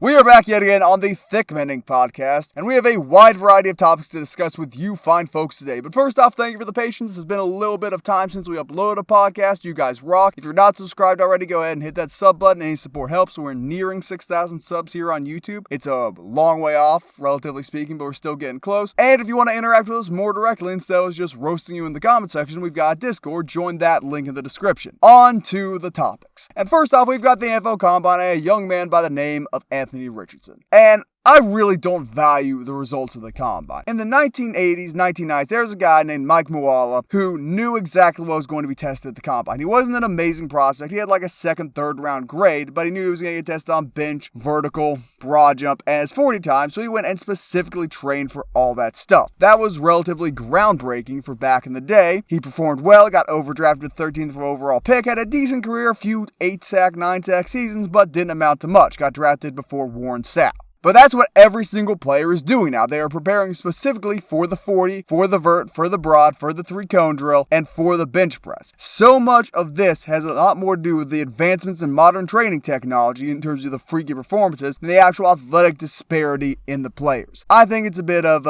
We are back yet again on the Thick Mending Podcast, and we have a wide variety of topics to discuss with you fine folks today. But first off, thank you for the patience. It's been a little bit of time since we uploaded a podcast. You guys rock. If you're not subscribed already, go ahead and hit that sub button. Any support helps. We're nearing 6,000 subs here on YouTube. It's a long way off, relatively speaking, but we're still getting close. And if you want to interact with us more directly instead of just roasting you in the comment section, we've got a Discord. Join that link in the description. On to the topics. And first off, we've got the NFL Combine and a young man by the name of Anthony Richardson. And I really don't value the results of the Combine. In the 1980s, 1990s, there was a guy named Mike Muala who knew exactly what was going to be tested at the Combine. He wasn't an amazing prospect. He had like a second, third round grade, but he knew he was going to get tested on bench, vertical, broad jump, and his 40 time, so he went and specifically trained for all that stuff. That was relatively groundbreaking for back in the day. He performed well, got overdrafted 13th overall pick, had a decent career, a few 8-sack, 9-sack seasons, but didn't amount to much. Got drafted before Warren Sapp. But that's what every single player is doing now. They are preparing specifically for the 40, for the vert, for the broad, for the 3-cone drill, and for the bench press. So much of this has a lot more to do with the advancements in modern training technology in terms of the freaky performances than the actual athletic disparity in the players. I think it's a bit of,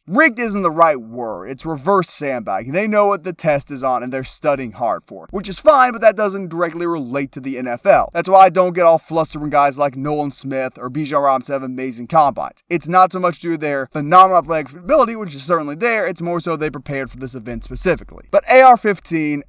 rigged isn't the right word. It's reverse sandbagging. They know what the test is on and they're studying hard for it, which is fine, but that doesn't directly relate to the NFL. That's why I don't get all flustered when guys like Nolan Smith or Bijan Robinson have amazing combines. It's not so much due to their phenomenal athletic ability, which is certainly there. It's more so they prepared for this event specifically. But AR-15,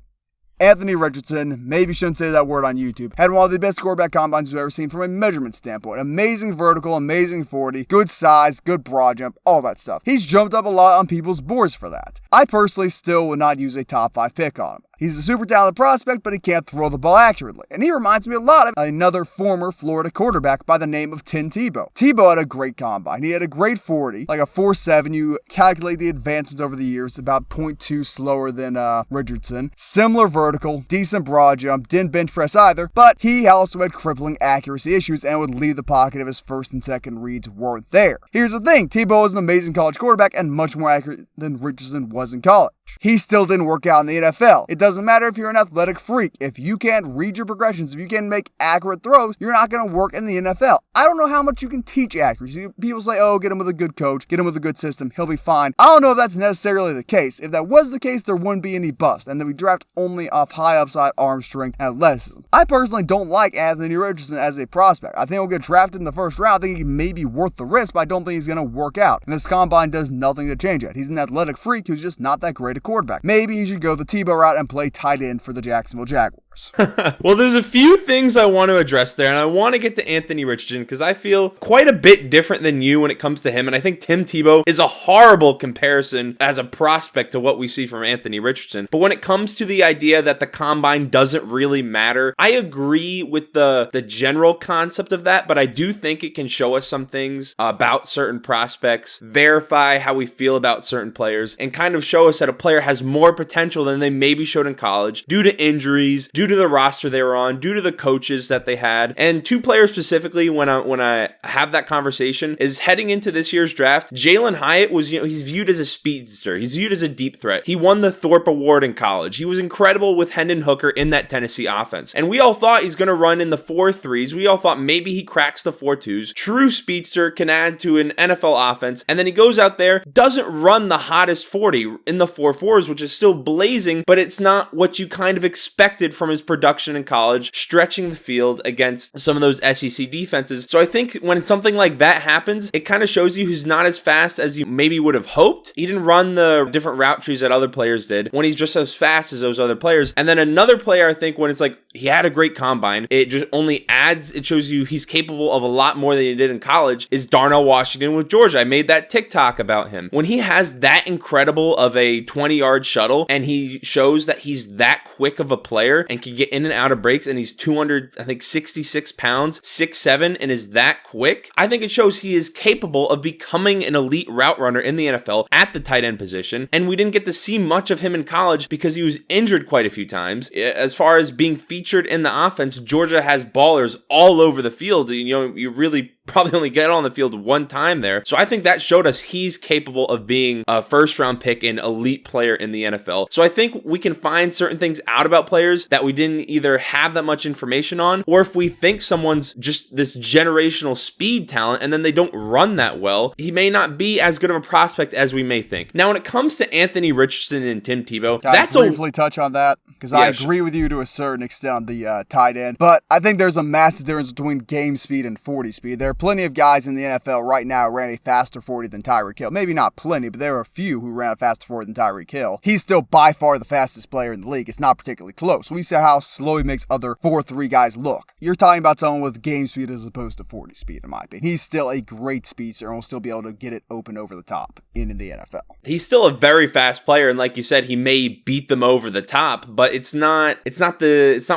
Anthony Richardson, maybe shouldn't say that word on YouTube, had one of the best quarterback combines we've ever seen from a measurement standpoint. Amazing vertical, amazing 40, good size, good broad jump, all that stuff. He's jumped up a lot on people's boards for that. I personally still would not use a top 5 pick on him. He's a super talented prospect, but he can't throw the ball accurately. And he reminds me a lot of another former Florida quarterback by the name of Tim Tebow. Tebow had a great combine. He had a great 40, like a 4.7. You calculate the advancements over the years, about 0.2 slower than Richardson. Similar vertical, decent broad jump, didn't bench press either, but he also had crippling accuracy issues and would leave the pocket if his first and second reads weren't there. Here's the thing, Tebow was an amazing college quarterback and much more accurate than Richardson was in college. He still didn't work out in the NFL. It doesn't matter if you're an athletic freak. If you can't read your progressions, if you can't make accurate throws, you're not going to work in the NFL. I don't know how much you can teach accuracy. People say, oh, get him with a good coach, get him with a good system, he'll be fine. I don't know if that's necessarily the case. If that was the case, there wouldn't be any bust, and then we draft only off high upside arm strength and athleticism. I personally don't like Anthony Richardson as a prospect. I think he'll get drafted in the first round. I think he may be worth the risk, but I don't think he's going to work out. And this combine does nothing to change that. He's an athletic freak who's just not that great a quarterback. Maybe he should go the Tebow route and play tight end for the Jacksonville Jaguars. Well, there's a few things I want to address there, and I want to get to Anthony Richardson because I feel quite a bit different than you when it comes to him, and I think Tim Tebow is a horrible comparison as a prospect to what we see from Anthony Richardson. But when it comes to the idea that the combine doesn't really matter, I agree with the general concept of that, but I do think it can show us some things about certain prospects, verify how we feel about certain players, and kind of show us that a player has more potential than they maybe showed in college due to injuries, due to the roster they were on, due to the coaches that they had. And two players specifically, when I have that conversation, is heading into this year's draft, Jalen Hyatt was, he's viewed as a speedster. He's viewed as a deep threat. He won the Thorpe Award in college. He was incredible with Hendon Hooker in that Tennessee offense. And we all thought he's going to run in the 4.3s. We all thought maybe he cracks the 4.2s. True speedster, can add to an NFL offense. And then he goes out there, doesn't run the hottest 40 in the 4.4s, which is still blazing, but it's not what you kind of expected from his production in college, stretching the field against some of those SEC defenses. So I think when something like that happens, it kind of shows you he's not as fast as you maybe would have hoped. He didn't run the different route trees that other players did when he's just as fast as those other players. And then another player, I think, when it's like he had a great combine, it just only adds, it shows you he's capable of a lot more than he did in college, is Darnell Washington with Georgia. I made that TikTok about him. When he has that incredible of a 20-yard shuttle and he shows that he's that quick of a player and can get in and out of breaks, and he's 266 pounds, 6'7", and is that quick, I think it shows he is capable of becoming an elite route runner in the NFL at the tight end position. And we didn't get to see much of him in college because he was injured quite a few times. As far as being featured in the offense, Georgia has ballers all over the field. You really probably only get on the field one time there. So I think that showed us he's capable of being a first round pick and elite player in the NFL. So I think we can find certain things out about players that we didn't either have that much information on, or if we think someone's just this generational speed talent and then they don't run that well, he may not be as good of a prospect as we may think. Now, when it comes to Anthony Richardson and Tim Tebow, that's briefly touch on that, because I agree with you to a certain extent on the tight end, but I think there's a massive difference between game speed and 40 speed. There are plenty of guys in the NFL right now who ran a faster 40 than Tyreek Hill. Maybe not plenty, but there are a few who ran a faster 40 than Tyreek Hill. He's still by far the fastest player in the league. It's not particularly close. We see how slow he makes other 4.3 guys look. You're talking about someone with game speed as opposed to 40 speed, in my opinion. He's still a great speedster and will still be able to get it open over the top in the NFL. He's still a very fast player, and like you said, he may beat them over the top, but it's not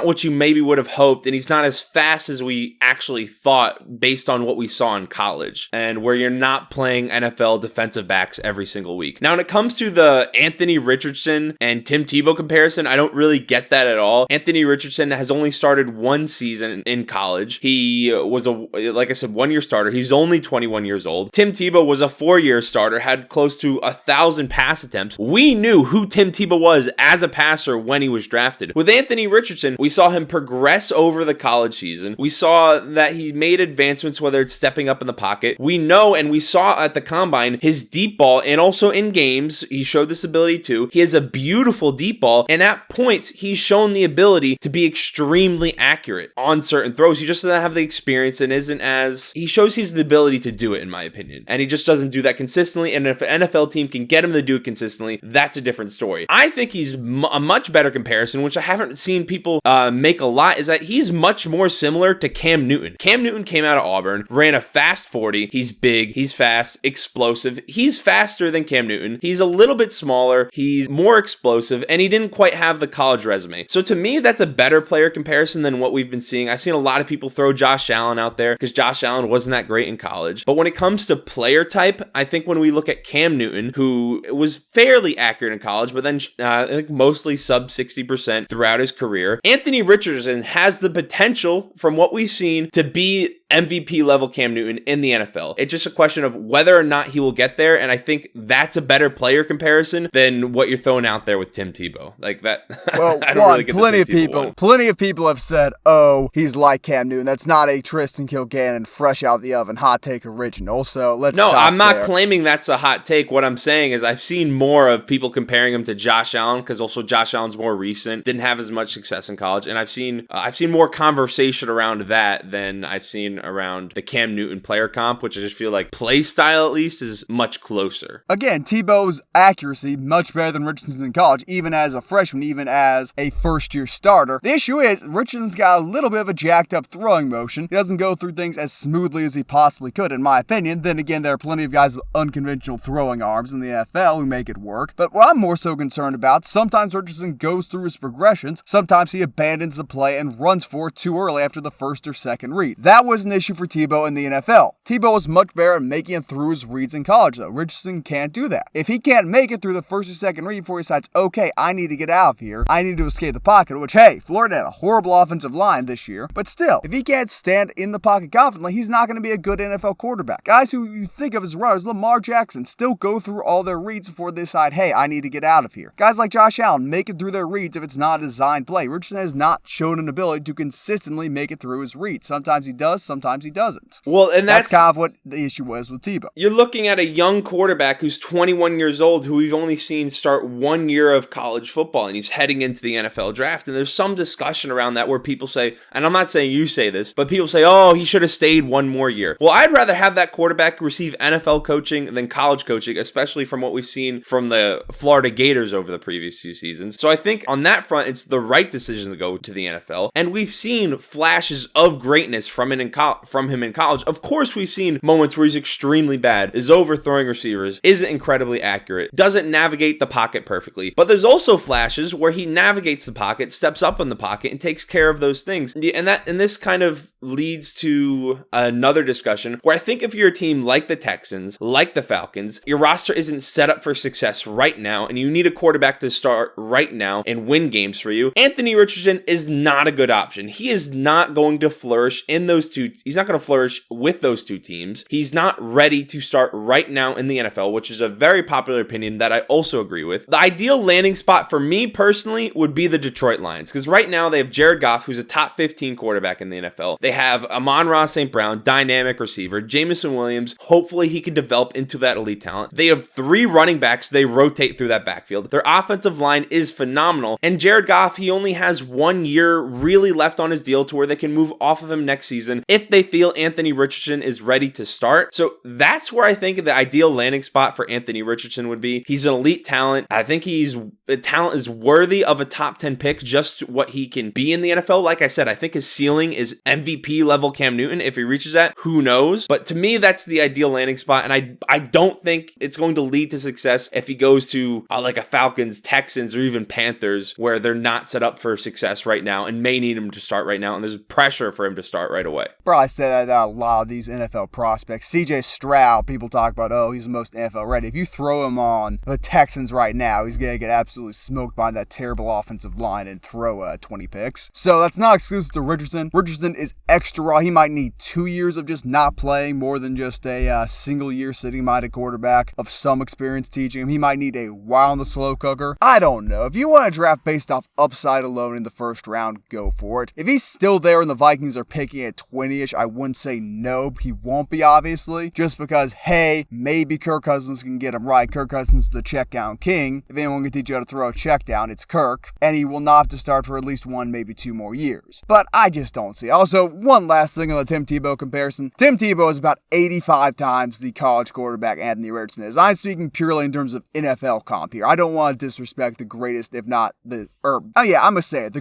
what you maybe would have hoped, and he's not as fast as we actually thought based on what we saw in college, and where you're not playing NFL defensive backs every single week. Now, when it comes to the Anthony Richardson and Tim Tebow comparison, I don't really get that at all. Anthony Richardson has only started one season in college. He was like I said, 1 year starter. He's only 21 years old. Tim Tebow was a 4-year starter, had close to 1,000 pass attempts. We knew who Tim Tebow was as a passer when he was drafted. With Anthony Richardson, we saw him progress over the college season. We saw that he made advancements, whether it's stepping up in the pocket. We know, and we saw at the combine, his deep ball, and also in games, he showed this ability too. He has a beautiful deep ball, and at points, he's shown the ability to be extremely accurate on certain throws. He just doesn't have the experience and he shows he's the ability to do it, in my opinion. And he just doesn't do that consistently, and if an NFL team can get him to do it consistently, that's a different story. I think he's a much better comparison, which I haven't seen people make a lot, is that he's much more similar to Cam Newton. Cam Newton came out of Auburn, ran a fast 40. He's big, he's fast, explosive. He's faster than Cam Newton. He's a little bit smaller, he's more explosive, and he didn't quite have the college resume. So to me, that's a better player comparison than what we've been seeing. I've seen a lot of people throw Josh Allen out there because Josh Allen wasn't that great in college. But when it comes to player type, I think when we look at Cam Newton, who was fairly accurate in college, but then I think mostly sub 60% throughout his career, Anthony Richardson has the potential, from what we've seen, to be MVP level Cam Newton in the NFL. It's just a question of whether or not he will get there, and I think that's a better player comparison than what you're throwing out there with Tim Tebow. Like that. Well, I don't really get plenty of people have said, "Oh, he's like Cam Newton." That's not a Tristan Kilgannon fresh out the oven hot take original. So I'm not claiming that's a hot take. What I'm saying is I've seen more of people comparing him to Josh Allen, because also Josh Allen's more recent, didn't have as much success in college, and I've seen more conversation around that than I've seen around the Cam Newton player comp, which I just feel like play style at least is much closer. Again, Tebow's accuracy much better than Richardson's in college, even as a freshman, even as a first-year starter. The issue is Richardson's got a little bit of a jacked up throwing motion. He doesn't go through things as smoothly as he possibly could, in my opinion. Then again, there are plenty of guys with unconventional throwing arms in the NFL who make it work. But what I'm more so concerned about, sometimes Richardson goes through his progressions, sometimes he abandons the play and runs for it too early after the first or second read. That was an issue for Tebow in the NFL. Tebow was much better at making it through his reads in college, though. Richardson can't do that. If he can't make it through the first or second read before he decides, okay, I need to get out of here, I need to escape the pocket, which, hey, Florida had a horrible offensive line this year, but still, if he can't stand in the pocket confidently, he's not going to be a good NFL quarterback. Guys who you think of as runners, Lamar Jackson, still go through all their reads before they decide, hey, I need to get out of here. Guys like Josh Allen make it through their reads if it's not a designed play. Richardson has not shown an ability to consistently make it through his reads. Sometimes he does, sometimes he doesn't. Well, and that's kind of what the issue was with Tebow. You're looking at a young quarterback who's 21 years old, who we've only seen start 1 year of college football, and he's heading into the NFL draft. And there's some discussion around that where people say, and I'm not saying you say this, but people say, oh, he should have stayed one more year. Well, I'd rather have that quarterback receive NFL coaching than college coaching, especially from what we've seen from the Florida Gators over the previous few seasons. So I think on that front, it's the right decision to go to the NFL. And we've seen flashes of greatness from him in college. Of course, we've seen moments where he's extremely bad, is overthrowing receivers, isn't incredibly accurate, doesn't navigate the pocket perfectly. But there's also flashes where he navigates the pocket, steps up in the pocket, and takes care of those things. And this kind of leads to another discussion where I think if you're a team like the Texans, like the Falcons, your roster isn't set up for success right now, and you need a quarterback to start right now and win games for you. Anthony Richardson is not a good option. He is not going to flourish in those two. He's not going to flourish with those two teams. He's not ready to start right now in the NFL, which is a very popular opinion that I also agree with. The ideal landing spot for me personally would be the Detroit Lions. Because right now they have Jared Goff, who's a top 15 quarterback in the NFL. They have Amon-Ra St. Brown, dynamic receiver. Jameson Williams, hopefully he can develop into that elite talent. They have 3 running backs. They rotate through that backfield. Their offensive line is phenomenal. And Jared Goff, he only has 1 year really left on his deal to where they can move off of him next season if they feel Anthony Richardson is ready to start. So that's where I think the ideal landing spot for Anthony Richardson would be. He's an elite talent. I think the talent is worthy of a top 10 pick, just what he can be in the NFL. Like I said, I think his ceiling is MVP level Cam Newton. If he reaches that, who knows? But to me, that's the ideal landing spot. And I don't think it's going to lead to success if he goes to like a Falcons, Texans, or even Panthers, where they're not set up for success right now and may need him to start right now. And there's pressure for him to start right away. Bro, I say that about a lot of these NFL prospects. CJ Stroud, people talk about, oh, he's the most NFL ready. If you throw him on the Texans right now, he's going to get absolutely smoked by that terrible offensive line and throw 20 picks. So that's not exclusive to Richardson. Richardson is extra raw. He might need 2 years of just not playing more than just a single year sitting-minded quarterback of some experience teaching him. He might need a while in the slow cooker. I don't know. If you want to draft based off upside alone in the first round, go for it. If he's still there and the Vikings are picking at 20-ish, I wouldn't say no. He won't be, obviously, just because, hey, maybe Kirk Cousins can get him right. Kirk Cousins is the check down king. If anyone can teach you how to throw a check down, it's Kirk, and he will not have to start for at least 1, maybe 2 more years. But I just don't see it. Also, one last thing on the Tim Tebow comparison. Tim Tebow is about 85 times the college quarterback Anthony Richardson is. I'm speaking purely in terms of NFL comp here. I don't want to disrespect the greatest, if not the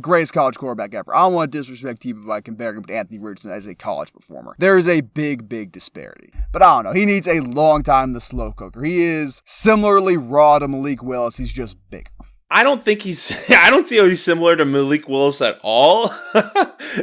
greatest college quarterback ever. I don't want to disrespect Tebow by comparing him to Anthony Richardson as a college performer. There is a big disparity. But I don't know. He needs a long time in the slow cooker. He is similarly raw to Malik Willis. He's just bigger. I don't see how he's similar to Malik Willis at all.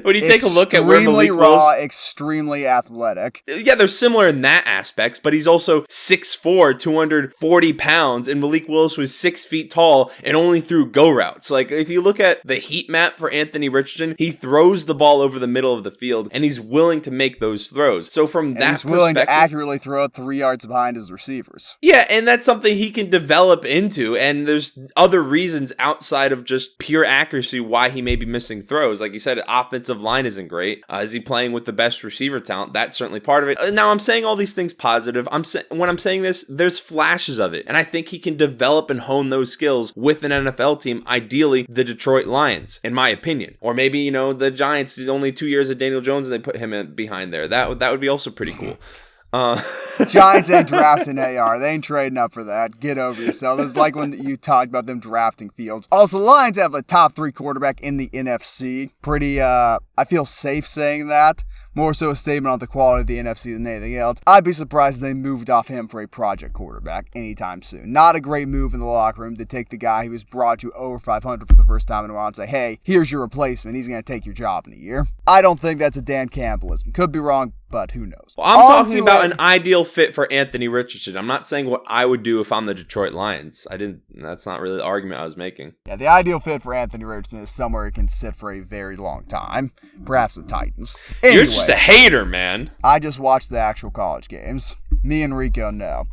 When you take a look at where Malik raw, Willis... extremely athletic. Yeah, they're similar in that aspect, but he's also 6'4", 240 pounds, and Malik Willis was 6 feet tall and only threw go routes. Like, if you look at the heat map for Anthony Richardson, he throws the ball over the middle of the field, and he's willing to make those throws. So from that perspective... he's willing to accurately throw it 3 yards behind his receivers. Yeah, and that's something he can develop into, and there's other reasons outside of just pure accuracy why he may be missing throws. Like you said, offensive line isn't great. Is he playing with the best receiver talent? That's certainly part of it. Now, I'm saying all these things positive. When I'm saying this, there's flashes of it, and I think he can develop and hone those skills with an NFL team, ideally the Detroit Lions, in my opinion. Or maybe, the Giants, only 2 years of Daniel Jones, and they put him behind there. That would be also pretty cool. Giants ain't drafting AR. They ain't trading up for that. Get over yourself. It's like when you talked about them drafting Fields. Also, the Lions have a top 3 quarterback in the NFC. Pretty, I feel safe saying that. More so a statement on the quality of the NFC than anything else. I'd be surprised if they moved off him for a project quarterback anytime soon. Not a great move in the locker room to take the guy who was brought you over 500 for the first time in a while and say, hey, here's your replacement. He's going to take your job in a year. I don't think that's a Dan Campbellism. Could be wrong, but who knows? Well, I'm talking about an ideal fit for Anthony Richardson. I'm not saying what I would do if I'm the Detroit Lions. That's not really the argument I was making. Yeah, the ideal fit for Anthony Richardson is somewhere he can sit for a very long time. Perhaps the Titans. Anyway, you're just a hater, man. I just watched the actual college games. Me and Rico know.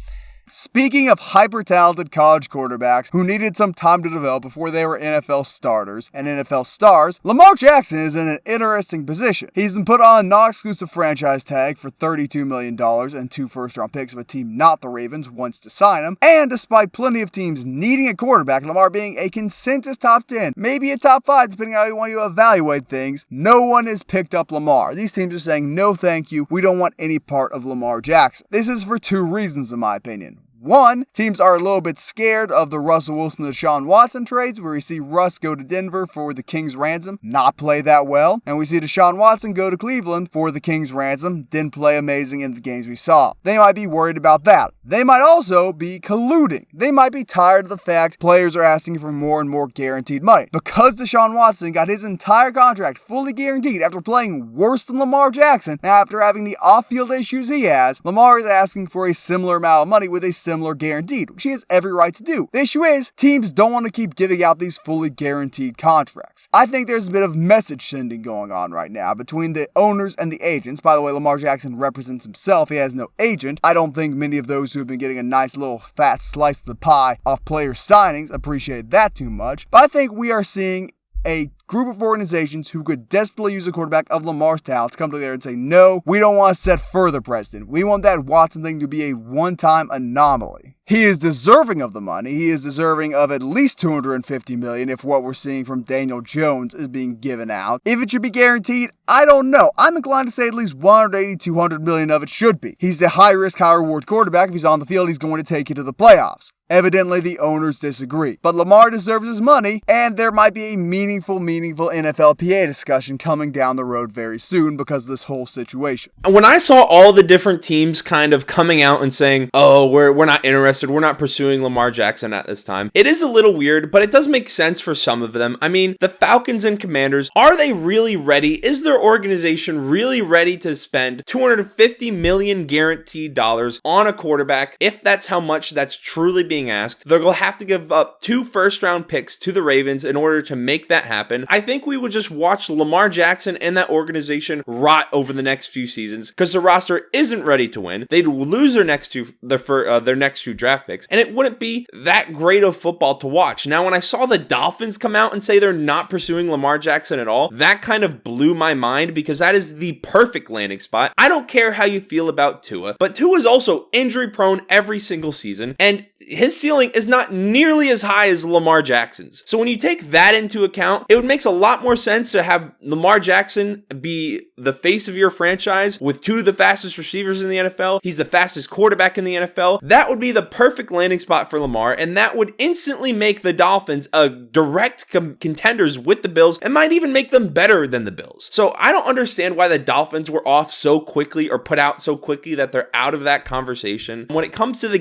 Speaking of hyper-talented college quarterbacks who needed some time to develop before they were NFL starters and NFL stars, Lamar Jackson is in an interesting position. He's been put on a non-exclusive franchise tag for $32 million and 2 first-round picks if a team not the Ravens wants to sign him, and despite plenty of teams needing a quarterback, Lamar being a consensus top 10, maybe a top 5 depending on how you want to evaluate things, no one has picked up Lamar. These teams are saying, no thank you, we don't want any part of Lamar Jackson. This is for 2 reasons in my opinion. One, teams are a little bit scared of the Russell Wilson to Deshaun Watson trades, where we see Russ go to Denver for the King's ransom, not play that well, and we see Deshaun Watson go to Cleveland for the King's ransom, didn't play amazing in the games we saw. They might be worried about that. They might also be colluding. They might be tired of the fact players are asking for more and more guaranteed money. Because Deshaun Watson got his entire contract fully guaranteed after playing worse than Lamar Jackson, and after having the off-field issues he has, Lamar is asking for a similar amount of money with a similar guaranteed, which he has every right to do. The issue is, teams don't want to keep giving out these fully guaranteed contracts. I think there's a bit of message sending going on right now between the owners and the agents. By the way, Lamar Jackson represents himself. He has no agent. I don't think many of those who have been getting a nice little fat slice of the pie off player signings appreciate that too much. But I think we are seeing a group of organizations who could desperately use a quarterback of Lamar's talents come together and say, no, we don't want to set further precedent. We want that Watson thing to be a one-time anomaly. He is deserving of the money. He is deserving of at least $250 million if what we're seeing from Daniel Jones is being given out. If it should be guaranteed, I don't know. I'm inclined to say at least $180, $200 million of it should be. He's a high-risk, high-reward quarterback. If he's on the field, he's going to take you to the playoffs. Evidently, the owners disagree. But Lamar deserves his money, and there might be a meaningful NFLPA discussion coming down the road very soon because of this whole situation. When I saw all the different teams kind of coming out and saying, oh, we're not interested, we're not pursuing Lamar Jackson at this time, it is a little weird, but it does make sense for some of them. I mean, the Falcons and Commanders, are they really ready? Is their organization really ready to spend $250 million guaranteed dollars on a quarterback? If that's how much that's truly being asked, they're going to have to give up 2 first-round picks to the Ravens in order to make that happen. I think we would just watch Lamar Jackson and that organization rot over the next few seasons because the roster isn't ready to win. They'd lose their next two draft picks, and it wouldn't be that great of football to watch. Now, when I saw the Dolphins come out and say they're not pursuing Lamar Jackson at all, that kind of blew my mind because that is the perfect landing spot. I don't care how you feel about Tua, but Tua is also injury prone every single season, and his ceiling is not nearly as high as Lamar Jackson's. So when you take that into account, it makes a lot more sense to have Lamar Jackson be the face of your franchise with 2 of the fastest receivers in the NFL. He's the fastest quarterback in the NFL. That would be the perfect landing spot for Lamar, and that would instantly make the Dolphins a direct contenders with the Bills and might even make them better than the Bills. So I don't understand why the Dolphins were off so quickly or put out so quickly that they're out of that conversation. When it comes to the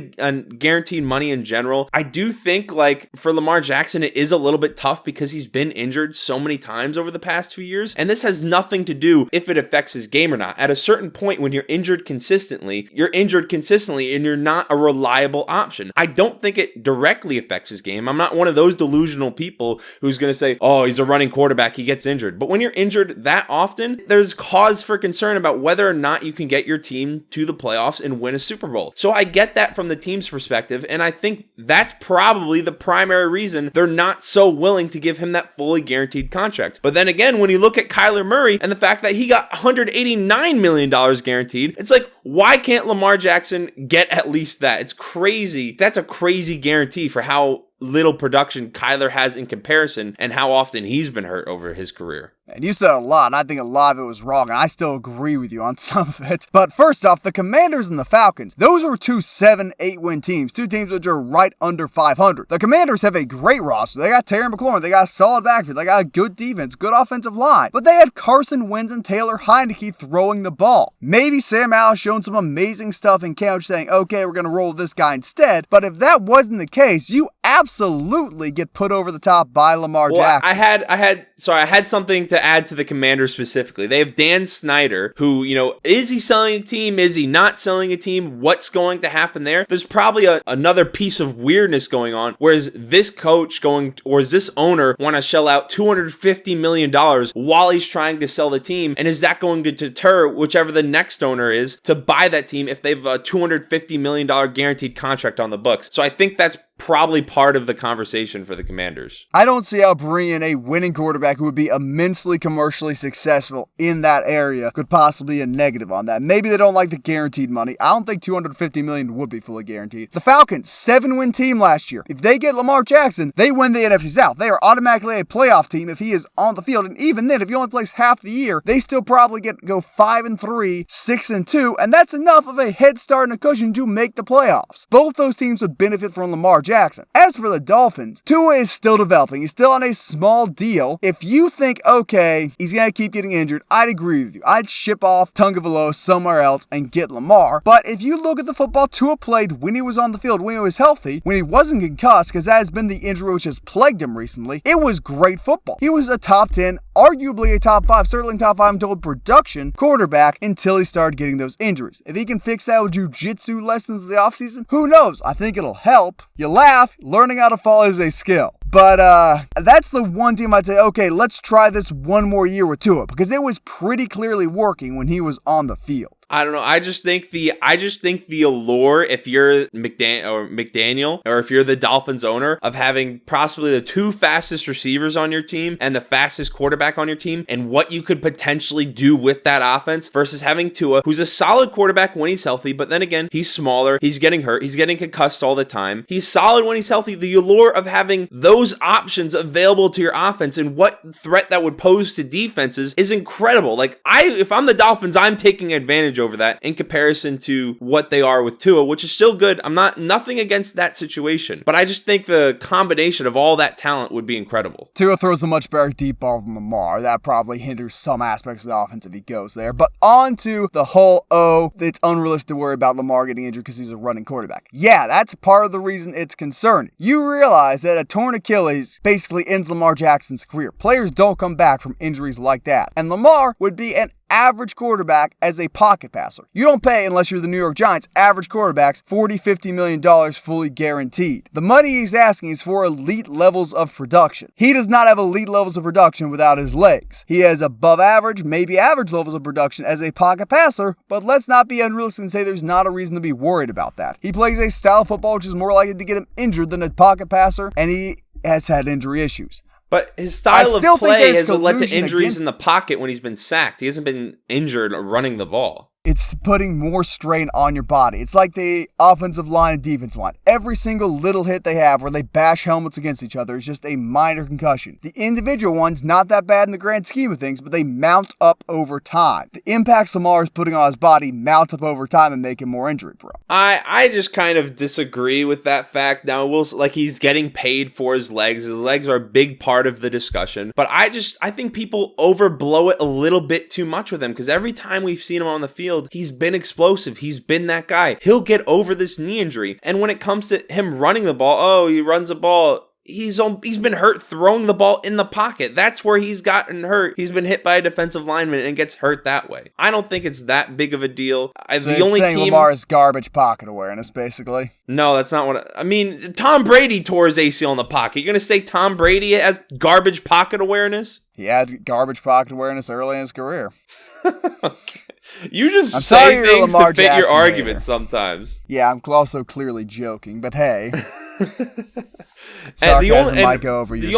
guaranteed money in general, I do think like for Lamar Jackson, it is a little bit tough because he's been injured so many times over the past few years. And this has nothing to do if it affects his game or not. At a certain point, when you're injured consistently and you're not a reliable option. I don't think it directly affects his game. I'm not one of those delusional people who's going to say, oh, he's a running quarterback, he gets injured. But when you're injured that often, there's cause for concern about whether or not you can get your team to the playoffs and win a Super Bowl. So I get that from the team's perspective, and I think that's probably the primary reason they're not so willing to give him that fully guaranteed contract. But then again, when you look at Kyler Murray and the fact that he got $189 million guaranteed, it's like, why can't Lamar Jackson get at least that? It's crazy. That's a crazy guarantee for how little production Kyler has in comparison and how often he's been hurt over his career. And you said a lot, and I think a lot of it was wrong, and I still agree with you on some of it. But first off, the Commanders and the Falcons, those were 2 7-8 win teams, 2 teams which are right under 500. The Commanders have a great roster. They got Terry McLaurin, they got a solid backfield, they got a good defense, good offensive line, but they had Carson Wentz and Taylor Heineke throwing the ball. Maybe Sam Howell's shown some amazing stuff in camp saying, okay, we're going to roll this guy instead, but if that wasn't the case, you absolutely get put over the top by Lamar Jackson. I had something to add to the Commanders specifically. They have Dan Snyder, who, is he selling a team? Is he not selling a team? What's going to happen there? There's probably another piece of weirdness going on, whereas this is this owner want to shell out $250 million while he's trying to sell the team? And is that going to deter whichever the next owner is to buy that team if they have a $250 million guaranteed contract on the books? So I think that's probably part of the conversation for the Commanders. I don't see how bringing in a winning quarterback who would be immensely commercially successful in that area could possibly be a negative on that. Maybe they don't like the guaranteed money. I don't think $250 million would be fully guaranteed. The Falcons, 7-win team last year. If they get Lamar Jackson, they win the NFC South. They are automatically a playoff team if he is on the field. And even then, if he only plays half the year, they still probably go 5-3, 6-2, and that's enough of a head start and a cushion to make the playoffs. Both those teams would benefit from Lamar Jackson. As for the Dolphins, Tua is still developing. He's still on a small deal. If you think, okay, he's going to keep getting injured, I'd agree with you. I'd ship off Tagovailoa somewhere else and get Lamar. But if you look at the football Tua played when he was on the field, when he was healthy, when he wasn't concussed, because that has been the injury which has plagued him recently, it was great football. He was a top 10, arguably a top 5, certainly top 5 in total production quarterback until he started getting those injuries. If he can fix that with jiu-jitsu lessons in the offseason, who knows? I think it'll help. You laugh. Learning how to fall is a skill. But that's the one team I'd say, okay, let's try this one more year with Tua, because it was pretty clearly working when he was on the field. I don't know. I just think the allure, if you're McDaniel, or if you're the Dolphins owner, of having possibly the two fastest receivers on your team and the fastest quarterback on your team, and what you could potentially do with that offense versus having Tua, who's a solid quarterback when he's healthy, but then again, he's smaller, he's getting hurt, he's getting concussed all the time. He's solid when he's healthy. The allure of having those options available to your offense and what threat that would pose to defenses is incredible. Like, if I'm the Dolphins, I'm taking advantage over that in comparison to what they are with Tua, which is still good. I'm nothing against that situation, but I just think the combination of all that talent would be incredible. Tua throws a much better deep ball than Lamar. That probably hinders some aspects of the offense if he goes there. But on to the whole, it's unrealistic to worry about Lamar getting injured because he's a running quarterback. Yeah, that's part of the reason it's concerned. You realize that a torn Achilles basically ends Lamar Jackson's career. Players don't come back from injuries like that. And Lamar would be an average quarterback as a pocket passer. You don't pay, unless you're the New York Giants, average quarterbacks $40-50 million fully guaranteed. The money he's asking is for elite levels of production. He does not have elite levels of production without his legs. He has above average, maybe average levels of production as a pocket passer, but let's not be unrealistic and say there's not a reason to be worried about that. He plays a style of football which is more likely to get him injured than a pocket passer, and he has had injury issues. But his style of play has led to injuries in the pocket when he's been sacked. He hasn't been injured running the ball. It's putting more strain on your body. It's like the offensive line and defensive line. Every single little hit they have where they bash helmets against each other is just a minor concussion. The individual one's not that bad in the grand scheme of things, but they mount up over time. The impacts Lamar is putting on his body mount up over time and make him more injury prone. I just kind of disagree with that fact. Now, he's getting paid for his legs. His legs are a big part of the discussion. But I think people overblow it a little bit too much with him, because every time we've seen him on the field, he's been explosive. He's been that guy. He'll get over this knee injury. And when it comes to him running the ball, he runs the ball. He's been hurt throwing the ball in the pocket. That's where he's gotten hurt. He's been hit by a defensive lineman and gets hurt that way. I don't think it's that big of a deal. So the only saying Lamar is garbage pocket awareness, basically? No, that's not what I mean. Tom Brady tore his ACL in the pocket. You're going to say Tom Brady has garbage pocket awareness? He had garbage pocket awareness early in his career. Okay. You just say things to fit your argument sometimes. Yeah, I'm also clearly joking, but hey. The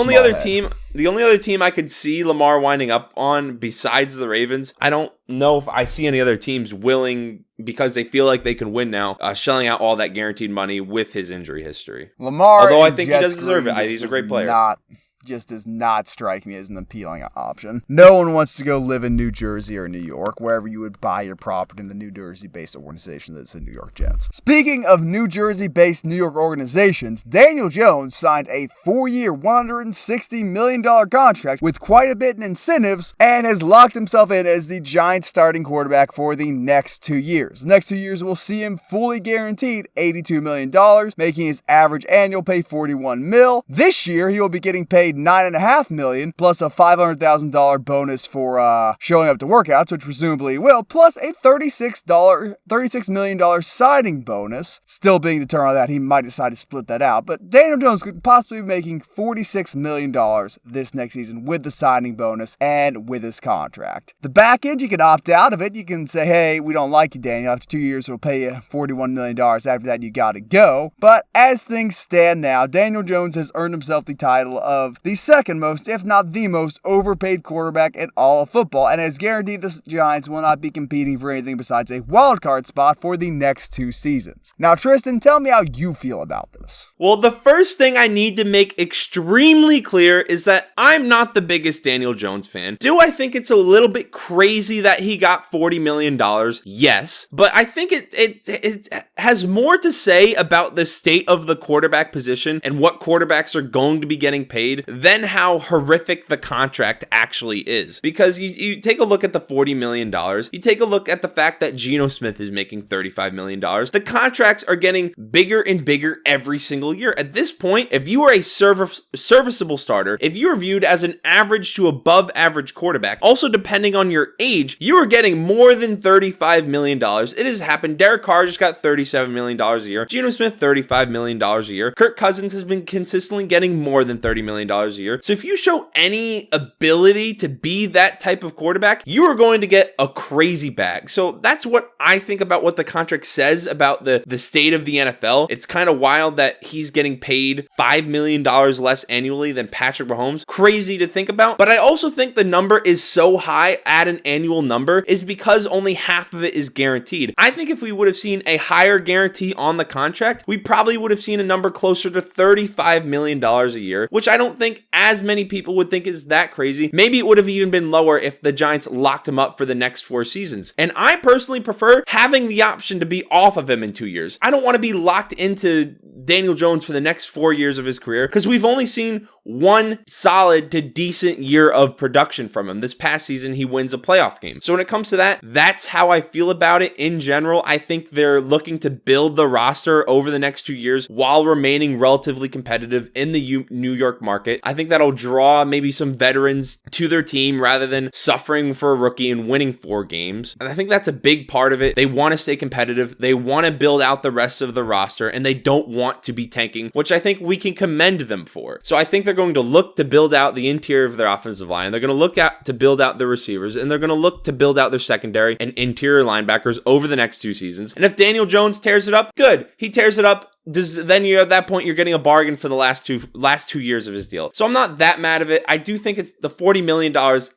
only other team I could see Lamar winding up on besides the Ravens, I don't know if I see any other teams willing, because they feel like they can win now, shelling out all that guaranteed money with his injury history. Lamar, although I think he does deserve it. He's a great player. Just does not strike me as an appealing option. No one wants to go live in New Jersey or New York, wherever you would buy your property in the New Jersey-based organization that's the New York Jets. Speaking of New Jersey-based New York organizations, Daniel Jones signed a 4-year, $160 million contract with quite a bit in incentives and has locked himself in as the Giants starting quarterback for the next 2 years. The next 2 years will see him fully guaranteed $82 million, making his average annual pay $41 million. This year, he will be getting paid $9.5 million plus a $500,000 bonus for showing up to workouts, which presumably he will, plus a $36 million signing bonus. Still being determined on that, he might decide to split that out. But Daniel Jones could possibly be making $46 million this next season with the signing bonus and with his contract. The back end, you can opt out of it. You can say, hey, we don't like you, Daniel. After 2 years, we'll pay you $41 million. After that, you got to go. But as things stand now, Daniel Jones has earned himself the title of the second most, if not the most, overpaid quarterback in all of football, and has guaranteed the Giants will not be competing for anything besides a wildcard spot for the next 2 seasons. Now, Tristan, tell me how you feel about this. Well, the first thing I need to make extremely clear is that I'm not the biggest Daniel Jones fan. Do I think it's a little bit crazy that he got $40 million? Yes, but I think it has more to say about the state of the quarterback position and what quarterbacks are going to be getting paid than how horrific the contract actually is. Because you take a look at the $40 million, you take a look at the fact that Geno Smith is making $35 million. The contracts are getting bigger and bigger every single year. At this point, if you are a serviceable starter, if you are viewed as an average to above average quarterback, also depending on your age, you are getting more than $35 million. It has happened. Derek Carr just got $37 million a year. Geno Smith, $35 million a year. Kirk Cousins has been consistently getting more than $30 million a year. So if you show any ability to be that type of quarterback, you are going to get a crazy bag. So that's what I think about what the contract says about the state of the NFL. It's kind of wild that he's getting paid $5 million less annually than Patrick Mahomes. Crazy to think about. But I also think the number is so high at an annual number is because only half of it is guaranteed. I think if we would have seen a higher guarantee on the contract, we probably would have seen a number closer to $35 million a year, which I don't think as many people would think is that crazy. Maybe it would have even been lower if the Giants locked him up for the next 4 seasons. And I personally prefer having the option to be off of him in 2 years. I don't want to be locked into Daniel Jones for the next 4 years of his career because we've only seen one solid to decent year of production from him. This past season, he wins a playoff game. So when it comes to that, that's how I feel about it in general. I think they're looking to build the roster over the next 2 years while remaining relatively competitive in the New York market. I think that'll draw maybe some veterans to their team rather than suffering for a rookie and winning 4 games. And I think that's a big part of it. They want to stay competitive. They want to build out the rest of the roster, and they don't want to be tanking, which I think we can commend them for. So I think they're going to look to build out the interior of their offensive line. They're going to look to build out the receivers, and they're going to look to build out their secondary and interior linebackers over the next 2 seasons. And if Daniel Jones tears it up, good. He tears it up. Then you're at that point, you're getting a bargain for the last two years of his deal. So I'm not that mad of it. I do think it's the $40 million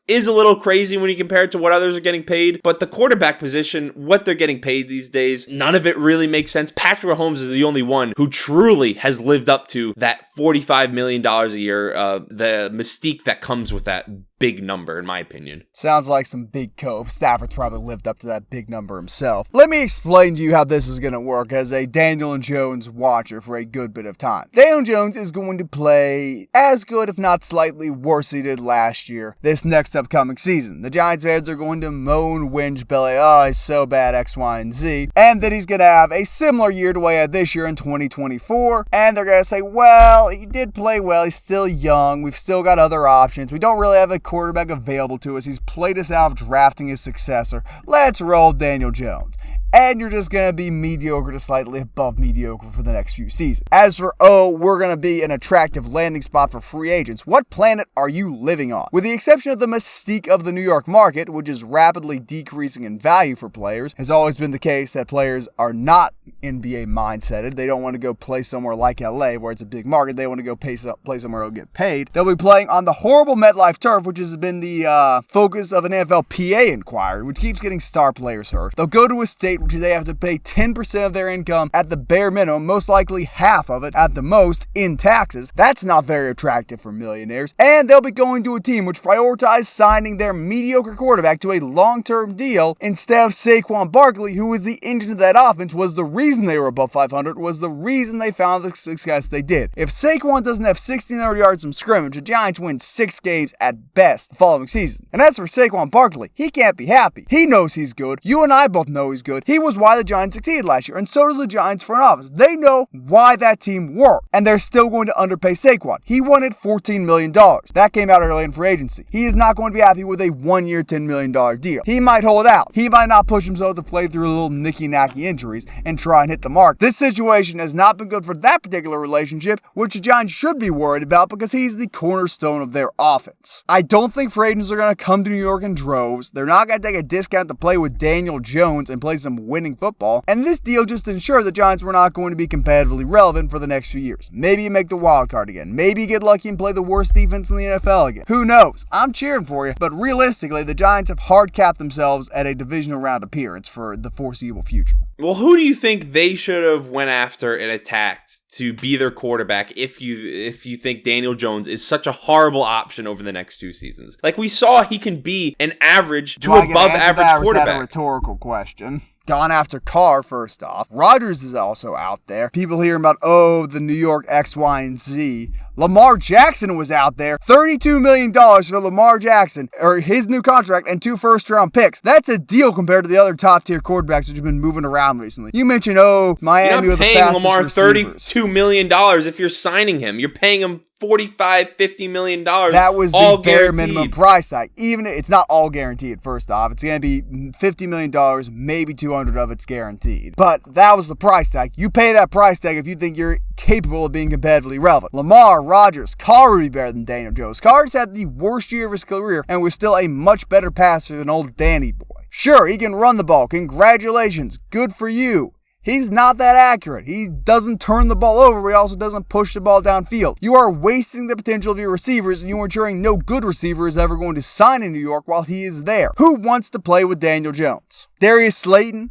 is a little crazy when you compare it to what others are getting paid. But the quarterback position, what they're getting paid these days, none of it really makes sense. Patrick Mahomes is the only one who truly has lived up to that $45 million a year, the mystique that comes with that big number, in my opinion. Sounds like some big cope. Stafford's probably lived up to that big number himself. Let me explain to you how this is going to work as a Daniel Jones watcher for a good bit of time. Daniel Jones is going to play as good, if not slightly worse he did last year, this next upcoming season. The Giants fans are going to moan, whinge, belly, oh, he's so bad, X, Y, and Z. And then he's going to have a similar year to what he had this year in 2024. And they're going to say, well, he did play well. He's still young. We've still got other options. We don't really have a quarterback available to us. He's played us out of drafting his successor. Let's roll Daniel Jones. And you're just going to be mediocre to slightly above mediocre for the next few seasons. As for, we're going to be an attractive landing spot for free agents, what planet are you living on? With the exception of the mystique of the New York market, which is rapidly decreasing in value for players, has always been the case that players are not NBA mindseted. They don't want to go play somewhere like LA, where it's a big market. They want to go play somewhere they'll get paid. They'll be playing on the horrible MetLife turf, which has been the focus of an NFL PA inquiry, which keeps getting star players hurt. They'll go to a state which they have to pay 10% of their income at the bare minimum, most likely half of it at the most in taxes. That's not very attractive for millionaires. And they'll be going to a team which prioritized signing their mediocre quarterback to a long-term deal instead of Saquon Barkley, who was the engine of that offense, was the reason they were above 500, was the reason they found the success they did. If Saquon doesn't have 1,600 yards from scrimmage, the Giants win 6 games at best the following season. And as for Saquon Barkley, he can't be happy. He knows he's good. You and I both know he's good. He was why the Giants succeeded last year, and so does the Giants front office. They know why that team worked, and they're still going to underpay Saquon. He wanted $14 million. That came out early in free agency. He is not going to be happy with a 1-year, $10 million deal. He might hold out. He might not push himself to play through little nicky-nacky injuries and try and hit the mark. This situation has not been good for that particular relationship, which the Giants should be worried about because he's the cornerstone of their offense. I don't think free agents are going to come to New York in droves. They're not going to take a discount to play with Daniel Jones and play some winning football, and this deal just ensured the Giants were not going to be competitively relevant for the next few years. Maybe you make the wild card again. Maybe you get lucky and play the worst defense in the NFL again. Who knows? I'm cheering for you, but realistically, the Giants have hard capped themselves at a divisional round appearance for the foreseeable future. Well, who do you think they should have went after and attacked to be their quarterback if you think Daniel Jones is such a horrible option over the next 2 seasons? Like we saw, he can be an average to above average quarterback. That's a rhetorical question. Gone after Carr, first off. Rodgers is also out there. People hearing about, the New York X, Y, and Z. Lamar Jackson was out there. $32 million for Lamar Jackson, or his new contract, and 2 first-round picks. That's a deal compared to the other top-tier quarterbacks which have been moving around recently. You mentioned, Miami with the fastest Lamar receivers. $32 million if you're signing him. You're paying him $50 million. That was the bare minimum price tag. Even it's not all guaranteed, first off. It's going to be $50 million, maybe $200 of it's guaranteed. But that was the price tag. You pay that price tag if you think you're capable of being competitively relevant. Lamar, Rodgers, Carr would be better than Daniel Jones. Carr just had the worst year of his career and was still a much better passer than old Danny boy. Sure, he can run the ball. Congratulations. Good for you. He's not that accurate. He doesn't turn the ball over, but he also doesn't push the ball downfield. You are wasting the potential of your receivers, and you are ensuring no good receiver is ever going to sign in New York while he is there. Who wants to play with Daniel Jones? Darius Slayton?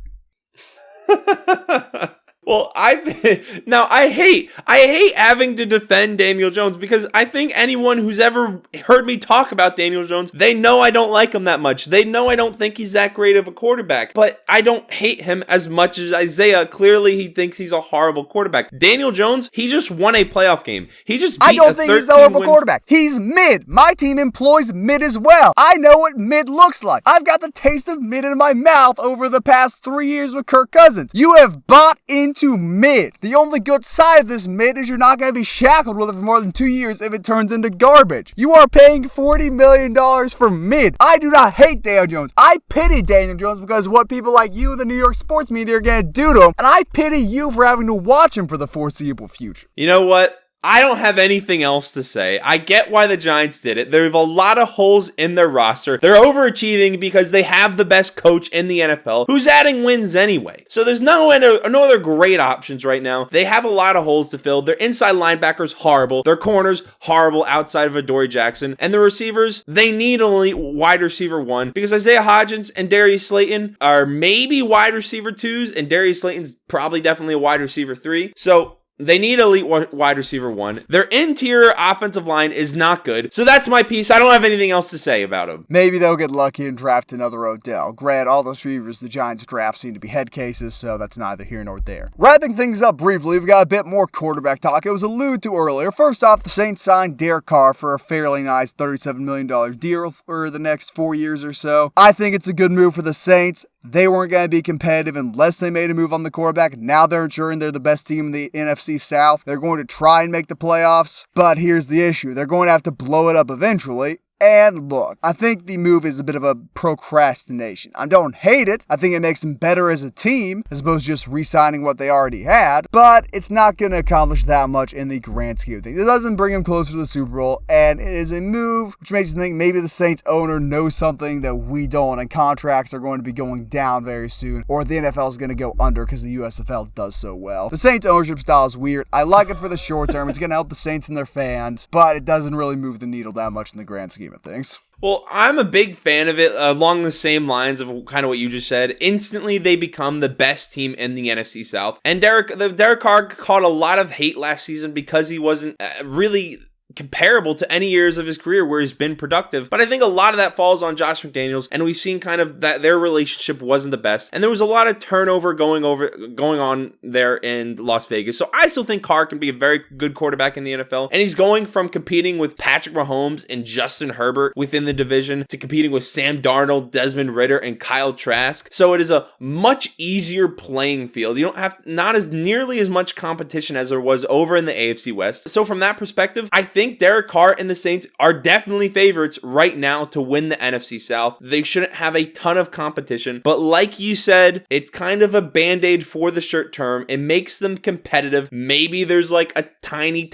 Well, I hate having to defend Daniel Jones because I think anyone who's ever heard me talk about Daniel Jones, they know I don't like him that much. They know I don't think he's that great of a quarterback, but I don't hate him as much as Isaiah. Clearly, he thinks he's a horrible quarterback. Daniel Jones, he just won a playoff game. He just beat I don't think he's a horrible quarterback. He's mid. My team employs mid as well. I know what mid looks like. I've got the taste of mid in my mouth over the past 3 years with Kirk Cousins. You have bought into mid. The only good side of this mid is you're not going to be shackled with it for more than 2 years if it turns into garbage. You are paying $40 million for mid. I do not hate Daniel Jones. I pity Daniel Jones because what people like you and the New York sports media are going to do to him, and I pity you for having to watch him for the foreseeable future. You know what? I don't have anything else to say. I get why the Giants did it. There are a lot of holes in their roster. They're overachieving because they have the best coach in the NFL who's adding wins anyway. So there's no other great options right now. They have a lot of holes to fill. Their inside linebackers, horrible. Their corners, horrible outside of Adoree Jackson. And the receivers, they need only wide receiver 1 because Isaiah Hodgins and Darius Slayton are maybe wide receiver 2s and Darius Slayton's probably definitely a wide receiver 3. So they need elite wide receiver 1. Their interior offensive line is not good. So that's my piece. I don't have anything else to say about them. Maybe they'll get lucky and draft another Odell. Granted, all those receivers the Giants draft seem to be head cases, so that's neither here nor there. Wrapping things up briefly, we've got a bit more quarterback talk. It was alluded to earlier. First off, the Saints signed Derek Carr for a fairly nice $37 million deal for the next 4 years or so. I think it's a good move for the Saints. They weren't going to be competitive unless they made a move on the quarterback. Now they're ensuring they're the best team in the NFC South. They're going to try and make the playoffs, but here's the issue. They're going to have to blow it up eventually. And look, I think the move is a bit of a procrastination. I don't hate it. I think it makes them better as a team, as opposed to just re-signing what they already had. But it's not going to accomplish that much in the grand scheme of things. It doesn't bring them closer to the Super Bowl, and it is a move which makes you think maybe the Saints owner knows something that we don't, and contracts are going to be going down very soon, or the NFL is going to go under because the USFL does so well. The Saints ownership style is weird. I like it for the short term. It's going to help the Saints and their fans, but it doesn't really move the needle that much in the grand scheme of things. Well, I'm a big fan of it along the same lines of kind of what you just said. Instantly, they become the best team in the NFC South. And Derek Carr caught a lot of hate last season because he wasn't really comparable to any years of his career where he's been productive. But I think a lot of that falls on Josh McDaniels, and we've seen kind of that their relationship wasn't the best. And there was a lot of turnover going on there in Las Vegas. So I still think Carr can be a very good quarterback in the NFL. And he's going from competing with Patrick Mahomes and Justin Herbert within the division to competing with Sam Darnold, Desmond Ridder, and Kyle Trask. So it is a much easier playing field. You don't have not as nearly as much competition as there was over in the AFC West. So from that perspective, I think Derek Carr and the Saints are definitely favorites right now to win the NFC South. They shouldn't have a ton of competition, but like you said, it's kind of a band-aid for the short term. It makes them competitive. Maybe there's like a tiny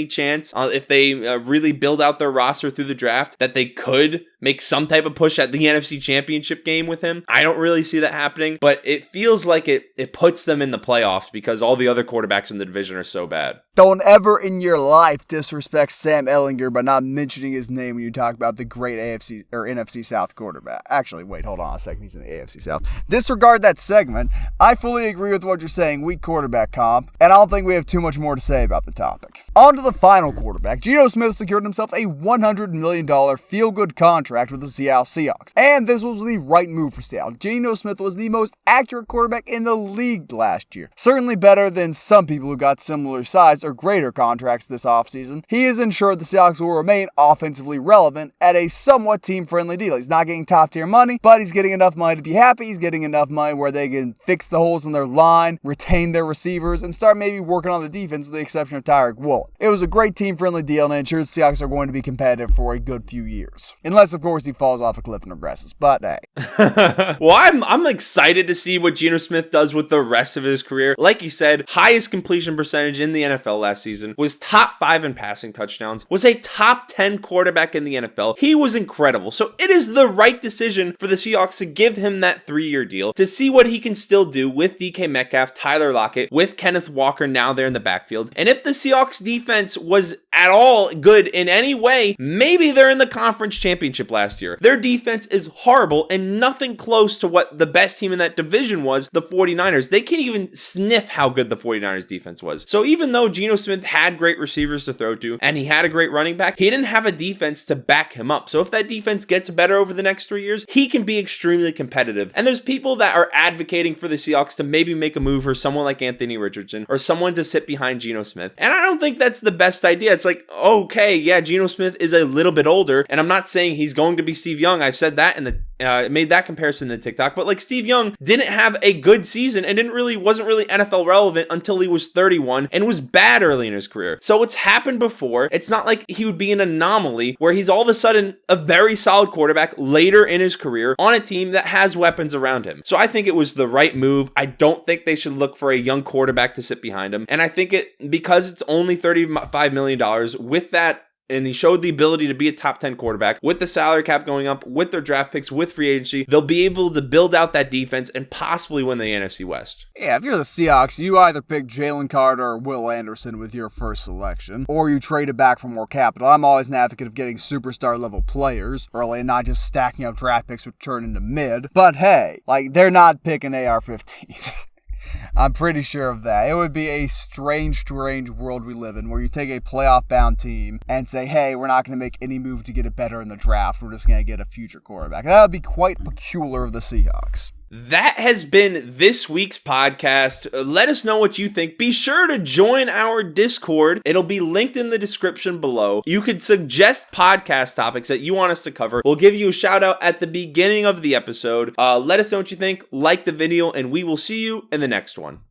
chance if they really build out their roster through the draft that they could make some type of push at the NFC Championship game with him. I don't really see that happening, but it feels like it puts them in the playoffs because all the other quarterbacks in the division are so bad. Don't ever in your life disrespect Sam Ehlinger by not mentioning his name when you talk about the great AFC or NFC South quarterback. Actually, wait, hold on a second. He's in the AFC South. Disregard that segment. I fully agree with what you're saying. Weak quarterback comp, and I don't think we have too much more to say about the topic. On to the final quarterback. Geno Smith secured himself a $100 million feel-good contract with the Seattle Seahawks, and this was the right move for Seattle. Geno Smith was the most accurate quarterback in the league last year. Certainly better than some people who got similar size or greater contracts this offseason. He has ensured the Seahawks will remain offensively relevant at a somewhat team-friendly deal. He's not getting top-tier money, but he's getting enough money to be happy. He's getting enough money where they can fix the holes in their line, retain their receivers, and start maybe working on the defense with the exception of Tyreek Woolen. It was a great team-friendly deal, and it ensures the Seahawks are going to be competitive for a good few years. Unless, of course, he falls off a cliff and regresses, but hey. Well, I'm excited to see what Geno Smith does with the rest of his career. Like he said, highest completion percentage in the NFL last season, was top 5 in passing touchdowns, was a top 10 quarterback in the NFL. He was incredible. So it is the right decision for the Seahawks to give him that 3-year deal to see what he can still do with DK Metcalf, Tyler Lockett, with Kenneth Walker now there in the backfield. And if the Seahawks defense was at all good in any way, maybe they're in the conference championship last year. Their defense is horrible and nothing close to what the best team in that division was, the 49ers. They can't even sniff how good the 49ers defense was. So even though Geno Smith had great receivers to throw to and he had a great running back, he didn't have a defense to back him up. So if that defense gets better over the next 3 years, he can be extremely competitive. And there's people that are advocating for the Seahawks to maybe make a move for someone like Anthony Richardson or someone to sit behind Geno Smith. And I don't think that's the best idea. It's like, okay, yeah, Geno Smith is a little bit older, and I'm not saying he's going to be Steve Young. I said that in the made that comparison in TikTok, but like Steve Young didn't have a good season and wasn't really NFL relevant until he was 31 and was bad early in his career. So it's happened before. It's not like he would be an anomaly where he's all of a sudden a very solid quarterback later in his career on a team that has weapons around him. So I think it was the right move. I don't think they should look for a young quarterback to sit behind him. And I think because it's only $35 million with that, and he showed the ability to be a top 10 quarterback with the salary cap going up, with their draft picks, with free agency, they'll be able to build out that defense and possibly win the NFC West. Yeah, if you're the Seahawks, you either pick Jalen Carter or Will Anderson with your first selection, or you trade it back for more capital. I'm always an advocate of getting superstar level players early and not just stacking up draft picks which turn into mid. But hey, like, they're not picking AR-15. I'm pretty sure of that. It would be a strange world we live in where you take a playoff-bound team and say, hey, we're not going to make any move to get it better in the draft. We're just going to get a future quarterback. That would be quite peculiar of the Seahawks. That has been this week's podcast. Let us know what you think. Be sure to join our Discord. It'll be linked in the description below. You could suggest podcast topics that you want us to cover. We'll give you a shout out at the beginning of the episode. Let us know what you think. Like the video, and we will see you in the next one.